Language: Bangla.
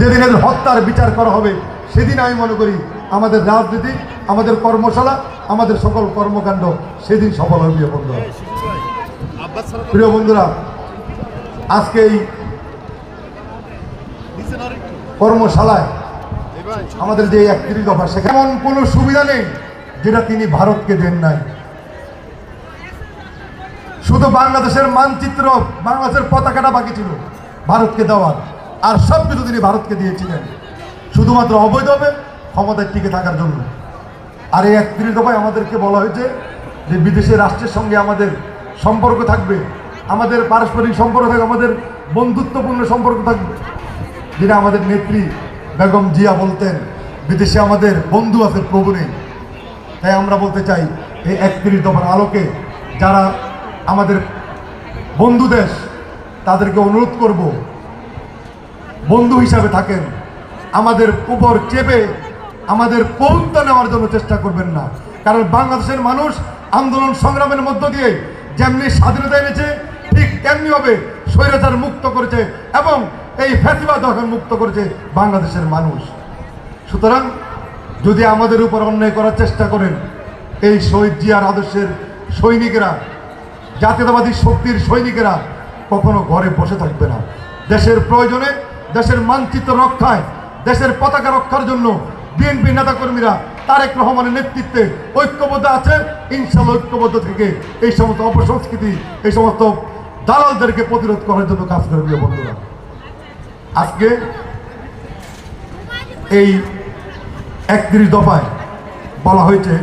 যেদিন এদের হত্যার বিচার করা হবে সেদিন আমি মনে করি আমাদের রাজনীতি, আমাদের কর্মশালা, আমাদের সকল কর্মকাণ্ড সেদিন সফল হবে। বন্ধুরা, প্রিয় বন্ধুরা, আজকে এই কর্মশালায় আমাদের যে 31 দফা, সেখানে এমন কোনো সুবিধা নেই যেটা তিনি ভারতকে দেন নাই। শুধু বাংলাদেশের মানচিত্র, বাংলাদেশের পতাকাটা বাকি ছিল ভারতকে দেওয়ার, আর সব কিছু তিনি ভারতকে দিয়েছিলেন শুধুমাত্র অবৈধভাবে ক্ষমতায় টিকে থাকার জন্য। আর এই 31 দফায় আমাদেরকে বলা হয়েছে যে বিদেশি রাষ্ট্রের সঙ্গে আমাদের সম্পর্ক থাকবে, আমাদের পারস্পরিক সম্পর্ক থাকবে, আমাদের বন্ধুত্বপূর্ণ সম্পর্ক থাকবে। যেটা আমাদের নেত্রী বেগম জিয়া বলতেন, বিদেশে আমাদের বন্ধু আছে, প্রভু নেই। তাই আমরা বলতে চাই এই 31 দফার আলোকে যারা আমাদের বন্ধু দেশ, তাদেরকে অনুরোধ করব, বন্ধু হিসাবে থাকেন, আমাদের উপর চেপে আমাদের পৌঁছা নেওয়ার জন্য চেষ্টা করবেন না। কারণ বাংলাদেশের মানুষ আন্দোলন সংগ্রামের মধ্য দিয়ে যেমনি স্বাধীনতা এনেছে, ঠিক তেমনিভাবে স্বৈরাচার মুক্ত করেছে এবং এই ফ্যাসিবাদ মুক্ত করেছে বাংলাদেশের মানুষ। সুতরাং যদি আমাদের উপর অন্যায় করার চেষ্টা করেন, এই শহীদ জিয়ার আদর্শের সৈনিকেরা, জাতীয়তাবাদী শক্তির সৈনিকেরা কখনো ঘরে বসে থাকবে না। দেশের প্রয়োজনে, দেশের মানচিত্র রক্ষায়, দেশের পতাকা রক্ষার জন্য বিএনপি নেতাকর্মীরা তারেক রহমানের নেতৃত্বে ঐক্যবদ্ধ আছে। ইনশাআল্লাহ ঐক্যবদ্ধ থেকে এই সমস্ত অপসংস্কৃতি, এই সমস্ত দালালদেরকে প্রতিরোধ করার জন্য কাজ করবে। বন্ধুরা, আজকে এই 31 দফায় বলা হয়েছে